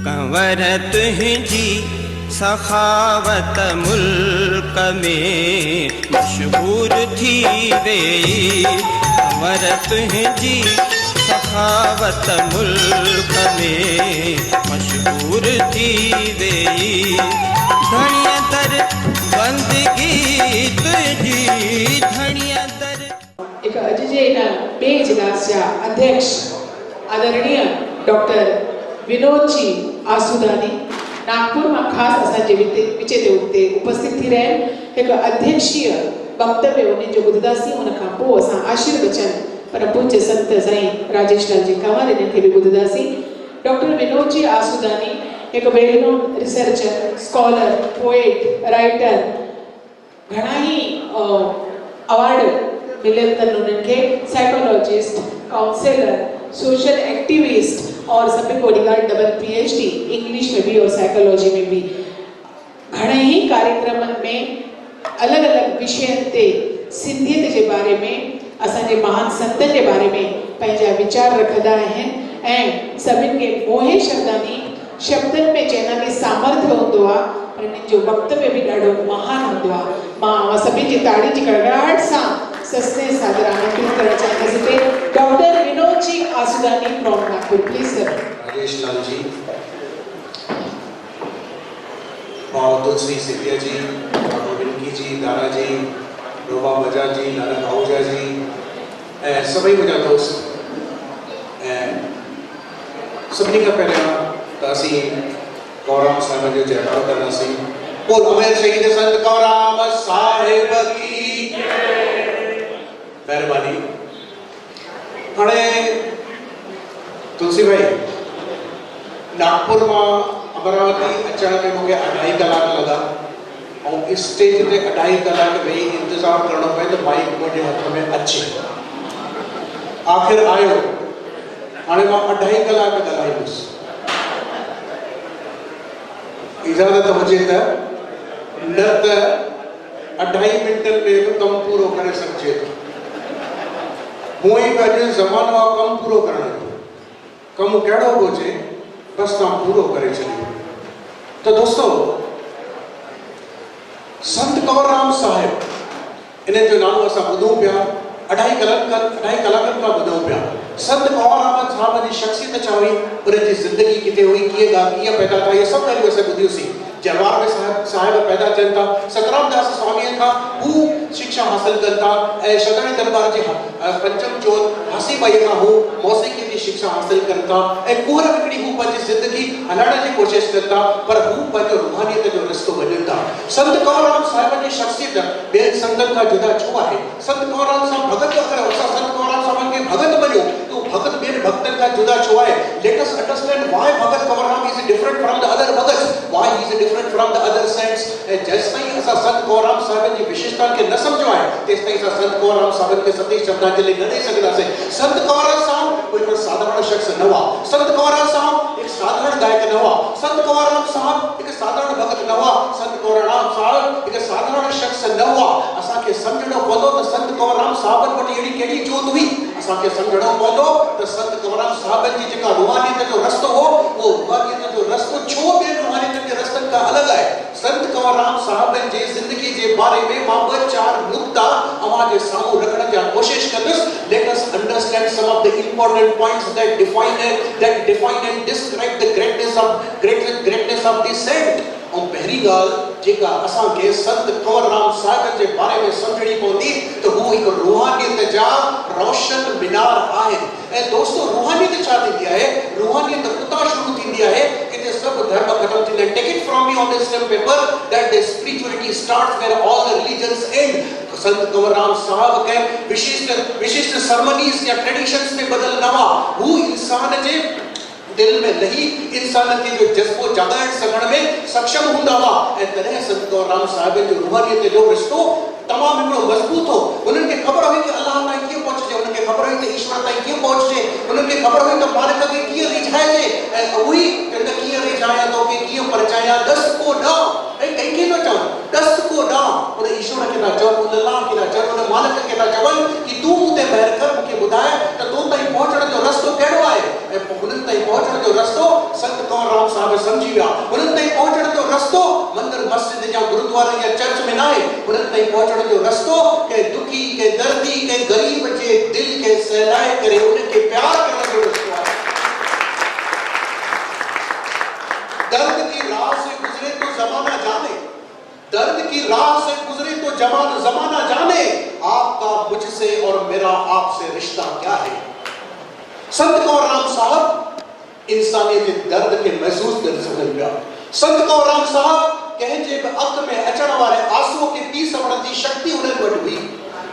कंवर तुझी सखावत मुल्क में मशहूर थी वेई। कंवर तुझी सखावत मुल्क में मशहूर थी वेई। धनिया दर बंदगी तुझी धनिया दर। एक अजय बे इजलासच्या अध्यक्ष आदरणीय डॉक्टर विनोदजी आसुदानी नागपुर में खास असांजे विचे ते उपस्थित थी रहे। एक अध्यक्षीय वक्तव्य उन्हें जो ॿुधदासीं उन खां पोइ असां आशीर्वचन परम पूज्य संत साईं राजेश लाल जी कंवर इन्हनि खे बि ॿुधदासीं। डॉक्टर विनोदजी आसुदानी एक well known researcher, scholar, poet, writer, घणा ही अवार्ड मिलियल अथनि उन्हनि खे। साइकोलॉजिस्ट, काउंसलर, सोशल एक्टिविस्ट और सभिनि खां वॾी ॻाल्हि डबल PhD इंग्लिश में भी और साइकोलॉजी में भी। घणे ही कार्यक्रमनि में अलग अलग विषयनि ते सिंधियत के बारे में असांजे महान संतनि के बारे में पंहिंजा वीचार रखंदा आहिनि ऐं सभिनि खे मोहे शब्दानी शब्दनि में चवण में सामर्थ्य हूंदो आहे पर हिननि जो वक्तव्य भी ॾाढो महान हूंदो आहे। मां सभिनि जी ताड़ी जी गड़गड़ाहट सां सस्ने सादर आमंत्रित करणु चाहींदसि doctor Vinod ji Asudani from Nagpur. Please sir. Rajesh Lal ji, माँ तुलसी सिपिया जी, बाबू विनकी जी, दादा जी, रोबा बजाज जी, नाना आहूजा जी ऐं सभई मुंहिंजा दोस्त। ऐं सभिनी खां पहिरियां त असीं कौराम साहिब जो जयकारो कंदासीं। बोल अमर शहीद संत कौराम साहिब की मेहरबानी। हाणे तुलसी भाई, नागपुर में अमरावती अचण में मूंखे 2.5 कलाक लगा और स्टेज ते 2.5 कलाक वेही इंतजार करणो पए तो माइक मुंहिंजे हथ में अचे। आखिर आयो, हाणे मां 2.5 कलाक ॻाल्हाईंदुसि। इजाज़त हुजे त, न त 2.5 मिंटनि में बि कमु पूरो करे सघिजे थो। हूअं ई अॼु ज़मानो आहे कमु पूरो करण जो। कमु कहिड़ो बि हुजे बसि तव्हां पूरो करे छॾियो। तो दोस्तों, संत कौरराम साहिब इन जो नालो असां ॿुधूं पिया, 2.5 कलाकनि खां ॿुधूं पिया। संत कौरराम साहिब जी शख्सियत छा हुई, उनजी ज़िंदगी किथे हुई, कीअं पैदा थिया, इहे सभु ॻाल्हियूं असां ॿुधियूंसीं। जरवार में साहिब पैदा थियनि था, सतराम दास स्वामी खां हू शिक्षा हासिल कनि था ऐं शदाणी दरबार जे पंचम जोत हसीबाई खां हू मौसीक़ी जी शिक्षा हासिल कनि था ऐं कुंवर हिकिड़ी हू पंहिंजी ज़िंदगी हलाइण जी कोशिशि कनि था, पर हू पंहिंजो रूहानियत जो रस्तो वञनि था। संत कौरराम साहिब जी शख्सियत ॿियनि संतनि खां जुदा छो आहे? संत कौरराम साहिब भगत, अगरि असां संत कौरराम साहिब खे भगत मञूं तो भगत ॿियनि भक्तनि खां जुदा छो आहे? Let us understand why Bhagat Kaurram is different from the other Bhagat, why he is different from the other saints. जेसि ताईं असां संत कौरराम साहिब जी विशेषता खे न सम्झो आहे तेसि ताईं असां संत कौरराम साहिब खे सती श्रद्धांजलि न ॾेई सघंदासीं। संत कौरराम साहिब कोई साधारण शख्स न हुआ। संत कौरराम साहिब एक साधारण गायक न हुआ। संत कौरराम साहिब एक साधारण भगत न हुआ। संत कौरराम साहिब एक साधारण शख्स न हुआ। असांखे सम्झणो पवंदो त संत कौरराम साहिब वटि अहिड़ी कहिड़ी जोत हुई। असांखे सम्झणो पवंदो त संत कौरराम साहिब जी जेका रूहानियत जो रस्तो हो, उहो रूहानियत जो रस्तो छो ॿियनि रूहानियत जे रस्तनि खां अलॻि आहे। संत कौरराम साहिब जी ज़िंदगी जे बारे में मां 2-4 नुक्ता अवां जे साम्हूं रखण जी कोशिश कंदुसि। Let us understand some of the important points that define and describe the greatness of the saint. और पहली ॻाल्हि जेका असांखे संत कौरराम साहिब जे बारे में सम्झणी पवंदी त हू हिकु रूहानियत जा रोशन मीनार आहिनि। ऐं दोस्तों, रूहानियत छा थींदी आहे? रूहानियत उतां शुरू थींदी आहे जिते सभु धर्म ख़तम थींदा आहिनि। Take it from me on this paper that the spirituality starts where all the religions end. संत कौरराम साहिब के विशिष्ट सर्मनीज या ट्रेडिशंस में बदल न हुआ। हू इंसान जे दिल में लही इंसान के जो जज्बो जागाइण सघण में सक्षम हूंदा हुआ ऐं तॾहिं संत कौरराम साहिब जो रूहानियत जो रिश्तो तमामु हिकिड़ो मज़बूत हो। उन्हनि खे ख़बर हुई कि अल्लाह ताईं कीअं पहुचजे, उन्हनि खे ख़बर हुई त ईश्वर ताईं कीअं पहुचजे, उन्हनि खे ख़बर हुई त मालिक खे कीअं रिझाइजे ऐं उही चंड कीअं रिझायां तोखे कीअं परचायां, दस को ॾांहुं ऐं कंहिंखे न चवनि, दस को ॾांहुं उन ईश्वर खे था चवनि, उन अल्लाह खे था चवनि, उन मालिक खे था चवनि कि तूं मूं ते महिर कर, मूंखे ॿुधाए त तो ताईं पहुचण जो रस्तो कहिड़ो आहे। ऐं उन्हनि ताईं पहुचण जो रस्तो संत कौरराम साहब समझी विया उन्हनि ताईं पहुचण जो रस्तो मंदिर मस्जिद या गुरुद्वारे या चर्च में ना आहे उन्हनि ताईं पहुचण जो रस्तो के दुखी के दर्दी के गरीब के दिल के सहलाए करे उनके प्यार करण जो रस्तो आहे दर्द की राह से गुजरे तो जमाना जाने दर्द की राह से गुजरे तो जमाना जाने आपका मुझसे और मेरा आपसे रिश्ता क्या है। संत कौरराम साहब इंसानियत के दर्द के महसूस कर सकन पिया संत कौरराम साहब कंहिंजे बि अख में अचण वारे आंसूअ खे पी सघण जी शक्ति उन्हनि वटि हुई।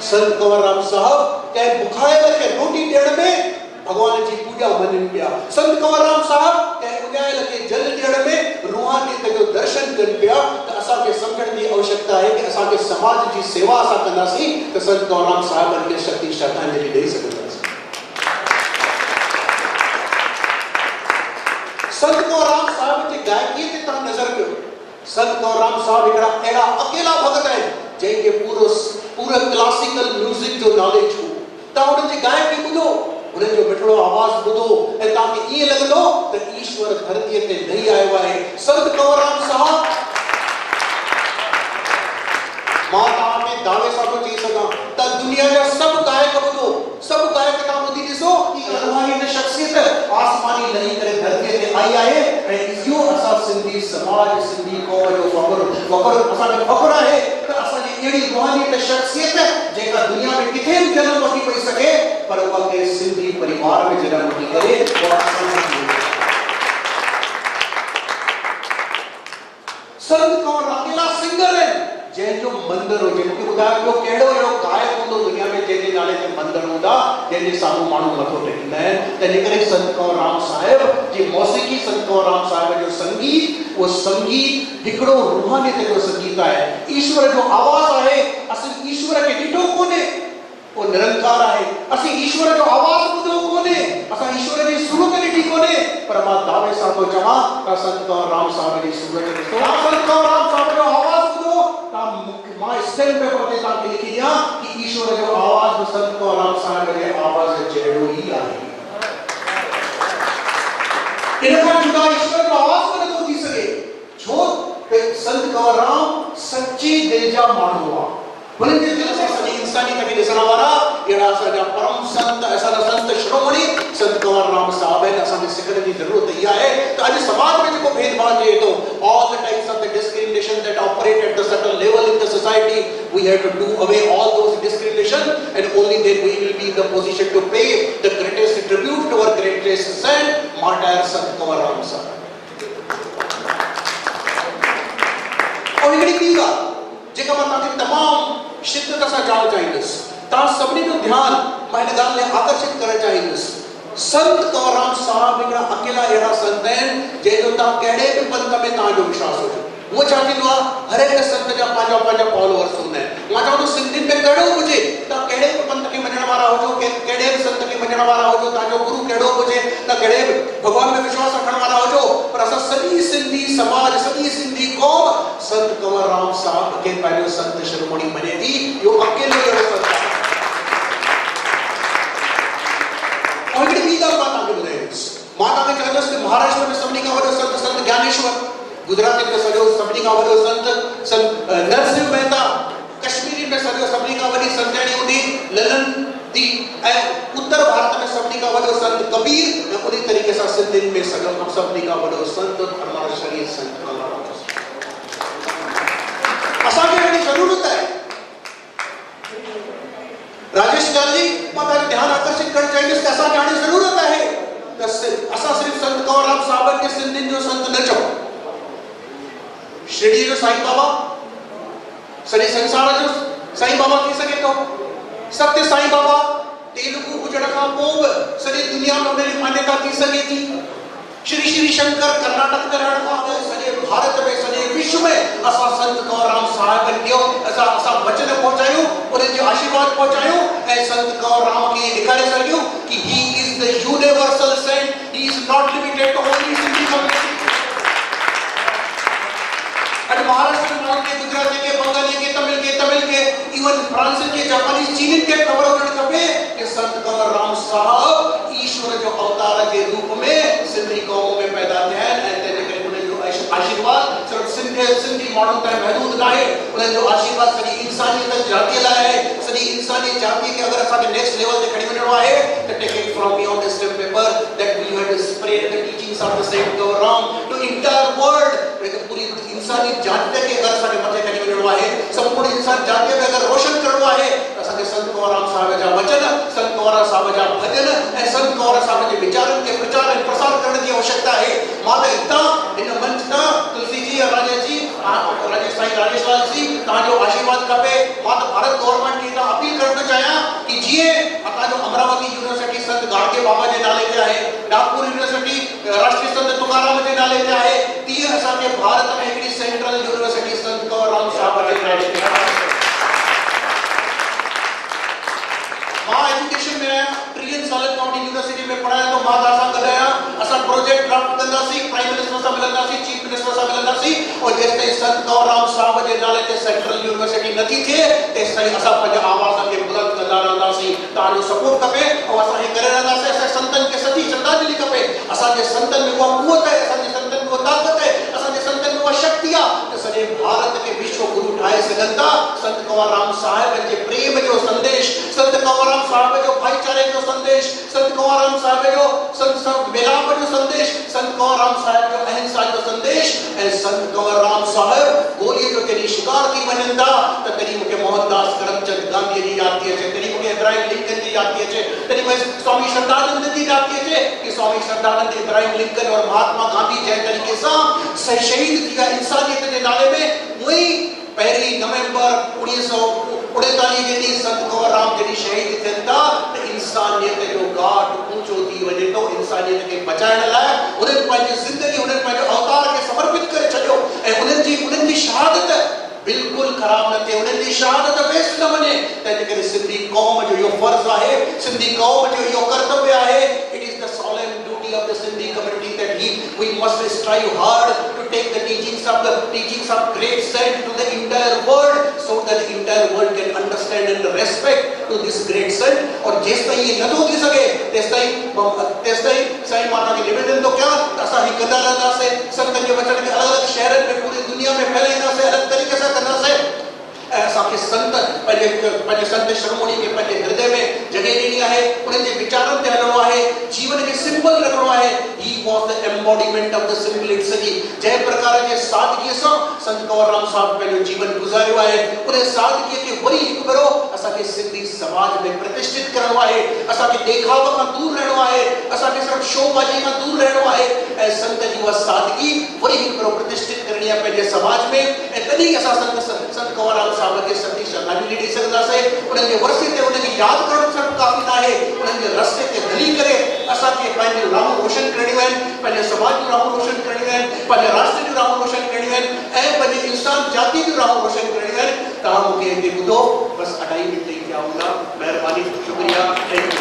संत कौरराम साहब कंहिं बुखायल खे रोटी ॾियण में भगवान जी पूजा मञनि पिया। संत कौरराम साहब कंहिं उॼायल खे जल ॾियण में रूहानियत जो दर्शन कनि पिया। त असांखे सम्झण जी आवश्यकता आहे कि असांखे समाज जी सेवा असां कंदासीं त संत कौरराम साहिबनि खे शक्ति श्रद्धांजलि ॾेई सघंदासीं। संत कौरराम साहब जी गायकीअ ते तव्हां नज़र कयो संत कौरराम साहब हिकिड़ा अहिड़ा अकेला भगत आहिनि जंहिंखे पूरो क्लासिकल म्यूज़िक जो नॉलेज हो। तव्हां उन्हनि जी गायकी ॿुधो उन्हनि जो मिठड़ो आवाज़ ॿुधो ऐं तव्हांखे ईअं लॻंदो त ईश्वर धरतीअ ते लही आयो आहे। संत कौरराम साहब मां तव्हांखे दावे सां थो चई सघां त दुनिया जा सभु गायक ॿुधो सभु गायक तव्हां ॿुधी ॾिसो कि रूहानी शख्सियत आसमानी लही करे धरतीअ ते आई आहे ऐं इहो असां सिंधी समाज सिंधी क़ौम जो फ़ख्र असांखे फ़ख्र आहे त असांजी अहिड़ी रूहानी शख्सियत जेका दुनिया में किथे बि जनम वठी पई सघे पर उहा के सिंधी परिवार में जनम वठी करे संत कौर अकेला सिंगर है जंहिंजो मंदिर हुजे मूंखे ॿुधायो पियो कहिड़ो अहिड़ो गायक हूंदो दुनिया में जंहिंजे नाले ते मंदिर हूंदा जंहिंजे साम्हूं माण्हू मथो टेकींदा आहिनि। तंहिंजे करे संत कौरराम साहिब जी मौसीक़ी संत कौरराम साहिब जो संगीत उहो संगीत हिकिड़ो रूहानियत जो संगीत आहे। ईश्वर जो आवाज़ आहे असीं ईश्वर खे ॾिठो कोन्हे वो निरंकार आहे असीं ईश्वर जो आवाज़ ॿुधो कोन्हे असां ईश्वर जी सूरत ॾिठी कोन्हे पर मां दावे सां थो चवां त संत कौरराम साहिब जी सूरत ॾिसो संत कौरराम साहिब जो आवाज़ ॿुधो मां स्टेल पेपर ते तव्हांखे लिखी ॾियां कि ईश्वर जो आवाज़ बि संत कौरराम साहिब जे आवाज़ जहिड़ो ई आहे। इन खां जुदा ईश्वर जो आवाज़ बि नथो थी सघे छो त संत कौरराम सच्चे दिल जा माण्हू हुआ उन्हनि जे दिल सां सॼी इंसानियत खे ॾिसण वारा अहिड़ा असांजा परम संत असांजा संत शिरोमणी संत कौरराम साहिब आहिनि। असांखे सिखण जी ज़रूरत इहा आहे त अॼु समाज में जेको भेदभाव थिए थो all the types of the discrimination that operate at the certain level in the society we have to do away all those discrimination and only then we will be in the position to pay the greatest tribute to our greatest saint martyr Sant Kawarram Sahib। और हिकिड़ी ॿी ॻाल्हि जेका मां तव्हांखे तमामु शिद्दत सां चवणु चाहींदुसि तव्हां सभिनी जो ध्यानु मां हिन ॻाल्हि में आकर्षित करणु चाहींदुसि। संत कौरराम साहिब हिकिड़ा अकेला अहिड़ा संत आहिनि जंहिंजो तव्हां कहिड़े बि पंथ में तव्हांजो विश्वास हुजे उहो छा थींदो आहे हर हिकु संत जा पंहिंजा फॉलोअर्स हूंदा आहिनि। मां चवां थो सिंधियुनि में कहिड़ो हुजे तव्हां कहिड़े बि पंथ खे मञण वारा हुजो कहिड़े बि संत खे मञण वारा हुजो तव्हांजो गुरु कहिड़ो हुजे त कहिड़े बि भॻवान में विश्वास रखण वारा हुजो पर असां सॼी सिंधी समाज सॼी सिंधी क़ौम संत कंवरराम साहिब खे पंहिंजो संत शिरोमणी मञे थी। इहो अकेलो अहिड़ो संत आहे। और हिकिड़ी ॿी ॻाल्हि मां तव्हांखे ॿुधाईंदुसि मां तव्हांखे चवंदुसि कि महाराष्ट्र में सभिनी खां वॾो संत संत ज्ञानेश्वर गुजरात में सभिनी खां वॾो संत नरसिंह मेहता कश्मीरी में सभिनी खां वॾी संतणी हूंदी ललन दी ऐं उत्तर भारत में सभिनी खां वॾो संत कबीर ऐं उन तरीक़े सां सिंधियुनि में सभिनी खां वॾो संत हमारा शरीर संत असांखे हिनजी ज़रूरत आहे। राजेश गांधी मां तव्हांखे ध्यानु आकर्षित करणु चाहींदुसि कि असांखे हाणे ज़रूरत आहे त असां सिर्फ़ु संत कंवरराम साहिब खे सिंधियुनि जो संत न चऊं शिरडी जो साईं बाबा सॼे संसार जो साईं बाबा थी सघे थो सत्य साईं बाबा तेलुगु हुजण खां पोइ बि सॼी दुनिया में उनजी मान्यता थी सघे थी। श्री श्री शंकर कर्नाटक में रहण खां पोइ सॼे भारत में सॼे विश्व में असां संत कंवरराम साहिब जो असां वचन पहुचायूं उन्हनि जो आशीर्वाद पहुचायूं ऐं संत कंवरराम खे ॾेखारे सघूं कि he is the universal saint he is not limited to only Sindhi community. अॼु महाराष्ट्र माण्हुनि खे गुजराती खे बंगाली खे तमिल खे इवन फ्रांसीसी खे जापानीज़ चीनी खे ख़बर हुजणु खपे कि संत कंवरराम साहिब ईश्वर जो अवतार के रूप में सिंधी क़ौम में पैदा थिया आहिनि ऐं तंहिंजे करे सिंधी माण्हू ताईं महदूद न आहे, उन्हनि जो आशीर्वाद सॼी इंसानियत जातीअ लाइ आहे। सॼी इंसानी जातीअ खे अगरि असांखे नेक्स्ट लेवल ते खणी वञिणो आहे त take it from me on this paper that we have to spread the teachings of the saint Gauram to entire world. पूरी इंसानी जातीअ खे अगरि असांखे मथे खणी वञिणो आहे, संपूर्ण इंसान जातीअ खे अगरि रोशन करिणो आहे त असांखे संत गौराम साहिब जा वचन, संत गौराम साहिब जा भजन ऐं संत गौराम साहिब जे वीचारनि खे प्रचार ऐं प्रसार करण जी आवश्यकता आहे। मां त हितां हिन मंच तां तुलसी जी और राजेश साईं राजेश लाल जी तव्हांजो आशीर्वाद खपे। मां त भारत गवर्नमेंट खे हितां अपील करण थो चाहियां कि जीअं असांजो अमरावती यूनिवर्सिटी संत गाडगे बाबा जे नाले ते आहे, नागपुर यूनिवर्सिटी राष्ट्रीय संत तुकाराम जे नाले ते आहे, तीअं असांखे भारत में हिकिड़ी सेंट्रल यूनिवर्सिटी संत गौराम साहिब जे नाले ते आहे। मां एजुकेशन में आहियां, 3 साल काउंटी यूनिवर्सिटी में पढ़ाया, तो मां तव्हां सां गॾु आहियां। असां प्रोजेक्ट ड्राफ्ट कंदासीं, प्राइम मिनिस्टर सां मिलंदासीं, चीफ मिनिस्टर सां मिलंदासीं, और जेसिताईं संत गौराम साहिब जे नाले ते सेंट्रल यूनिवर्सिटी नथी थिए तेसिताईं असां पंहिंजे आवाज़ खे बुलंद कंदा रहंदासीं। तव्हांजो सपोर्ट खपे ऐं असां हे करे रहंदासीं। असांजे संतनि खे सॼी श्रद्धांजलि खपे। असांजे संतनि में उहा क़ुवत आहे, असांजे संतनि में उहा ताक़त आहे, असांजे संतनि में उहा शक्ति आहे त सॼे भारत खे विश्व गुरु ठाहे सघनि था। संत गौराम साहिब जे प्रेम जो संदेश, संत गौराम साहिब जो भाईचारे जो संदेश, संत गौराम साहिब जो संत मिलाप जो संदेश, संत गौराम साहिब जो अहिंसा जो संदेश ऐं संत गौराम साहिब गोलीअ जो कॾहिं शिकार थी वञनि था त कॾहिं मूंखे मोहनदास करमचंद गांधी जी यादि थी अचे, कॾहिं मूंखे इब्राहिम लिंकन जी यादि थी अचे, कॾहिं मूंखे स्वामी श्रद्धानंद जी यादि थी अचे कि स्वामी श्रद्धानंद इब्राहिम लिंकन और महात्मा गांधी जंहिं तरीक़े सां शहीद थी विया इंसानियत जे नाले में, उहे 1 नवंबर 1949 जे ॾींहुं संत गौराम जॾहिं शहीद थियनि था त इंसानियत जो घाट ऊंचो थी वञे थो। इंसानियत खे बचाइण लाइ उन्हनि पंहिंजी ज़िंदगी, उन्हनि पंहिंजो अवतार खे समर्पित करे छॾियो ऐं उन्हनि जी शहादत बिल्कुल खराब न थिए, उन्हनि जी शहादत वेस्ट न वञे। तंहिंजे करे सिंधी क़ौम जो इहो फर्ज़ आहे, सिंधी क़ौम जो इहो कर्तव्य आहे। It is the solemn duty of the Sindhi community that we must strive hard to take the teachings of great saint to the entire world so that the entire world can understand and respect to this great saint। और जेसिताईं ये नथो थी सघे तेसिताईं साईं माता खे निवेदन थो कयां त असां ही कंदा रहंदासीं। संतनि जे वचन खे अलॻि-अलॻि शहरनि में पूरी दुनिया में फैलाईंदासीं, अलॻि तरीक़े सां कंदासीं। ऐं असांखे संत पंहिंजे संत शिरोमणी खे पंहिंजे हृदय में जॻह ॾियणी आहे, उन्हनि जे वीचारनि ते हलणो आहे, जीवन खे सिंपल रखणो आहे। He was the embodiment of the simplicity. जंहिं प्रकार जे सादगीअ सां संत गौराम साहिब पंहिंजो जीवन गुज़ारियो आहे, उन सादगीअ खे वरी हिकु भेरो असांखे सिंधी समाज में प्रतिष्ठित करणो आहे। असांखे ॾेखाव खां दूर रहणो आहे, असांखे सिर्फ़ु शोबाजी खां दूर रहणो आहे ऐं संत जी उहा सादगी वरी हिकु भेरो प्रतिष्ठित करणी आहे पंहिंजे समाज में। ऐं तॾहिं असां संत गौराम साहिब खे सॼी श्रद्धांजलि ॾेई सघंदासीं। उन्हनि जे वर्से ते उनखे यादि करणु सिर्फ़ु काफ़ी न आहे, उन्हनि जे रस्ते ते हली करे असांखे पंहिंजूं राहूं रोशन करणियूं आहिनि, पंहिंजे समाज जूं राहूं रोशन करणियूं आहिनि, पंहिंजे राष्ट्र जूं राहूं रोशन करणियूं आहिनि ऐं पंहिंजे इंसान जाति जूं राहूं रोशन करणियूं आहिनि। तव्हां मूंखे हिते ॿुधो, बसि 2.5 मिंट ई थिया हूंदा। महिरबानी, शुक्रिया, थैंक यू।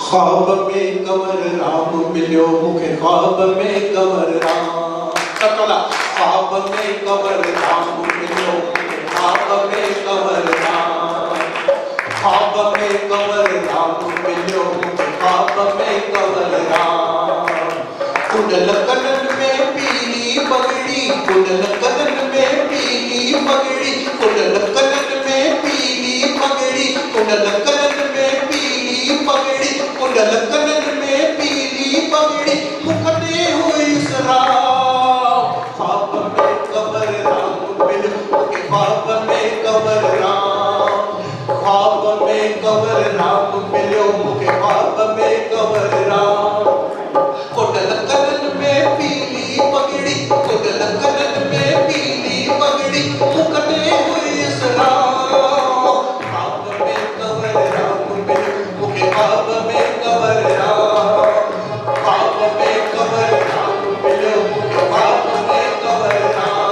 ख्वाब में कंवर राम मिलियो मूंखे, ख्वाब में कंवर राम, ख्वाब में कंवर राम मिलियो मूंखे, ख्वाब में कंवर राम, ख्वाब में कंवर राम मिलियो मूंखे, ख्वाब में कंवर राम। कुंडल कनन में पीली पगड़ी, कुंडल कनन में पीली पगड़ी, कुंडल कनन में पीली पगड़ी, कुंडल कनन में पीली पगड़ी, कुंडल कनन में पीली पगड़ी, मुखते हुई सराम। ख्वाब में कंवर राम मिलियो मूंखे, ख्वाब में कंवर राम, ख्वाब में कंवर राम मिलियो मूंखे, ख्वाब में कंवर राम। कुंडल कनन में पीली पगड़ी, कुंडल कनन में पीली पगड़ी, मुखते हुई सराम। ख्वाब में कंवर राम मिलियो मूंखे, ख्वाब में कंवर राम, ख्वाब में कंवर राम मिलियो मूंखे, ख्वाब में कंवर राम,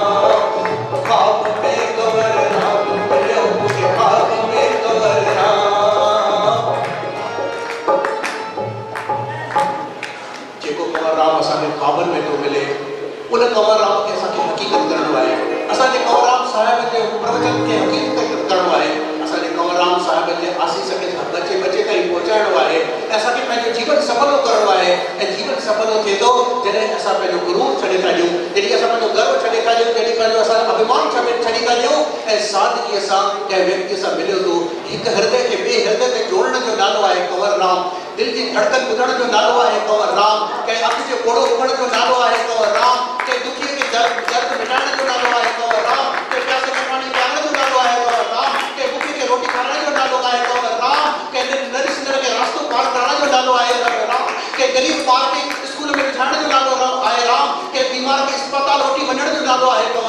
ख्वाब में कंवर राम मिलियो मूंखे, ख्वाब में कंवर राम। जेको कंवर राम असांखे ख्वाबनि में थो मिले, उन कंवर राम खे असांखे हक़ीक़त करणो आहे। असांजे कंवर राम साहिब जे प्रवचन खे हक़ीक़त करणो आहे। असांजे कंवर राम साहिब जे आसीस खे बचे ताईं पहुचाइणो आहे ऐं असांखे पंहिंजो जीवन सफलो करणो आहे। असां पंहिंजो गुरूर छॾे था ॾियूं, जॾहिं असां पंहिंजो गर्व छॾे था ॾियूं, जॾहिं पंहिंजो असां अभिमान छॾे था ॾियूं ऐं सादगीअ सां कंहिं व्यक्ति सां मिलियो थो, हिकु हृदय खे ॿिए हृदय ते जोड़ण जो नालो आहे कंवर राम, दिलि जी धड़कन ॿुधण जो नालो आहे कंवर राम, कंहिं अखि जो कोड़ो उगण जो नालो आहे कंवर राम, कंहिं दुखीअ खे दर्द मिटाइण जो नालो आहे कंवर राम, कंहिं प्यासे खे पाणी पियारण जो नालो आहे कंवर राम, कंहिं बुखे खे रोटी खाराइण जो नालो आहे कंवर राम, कंहिं नरिसिंदड़ खे रास्तो पार करण जो नालो आहे कंवर राम, कंहिं ग़रीब ॿार खे स्कूल में विझाइण जो नालो आहे राम, कंहिं बीमार खे अस्पताल वठी वञण जो नालो आहे कंवर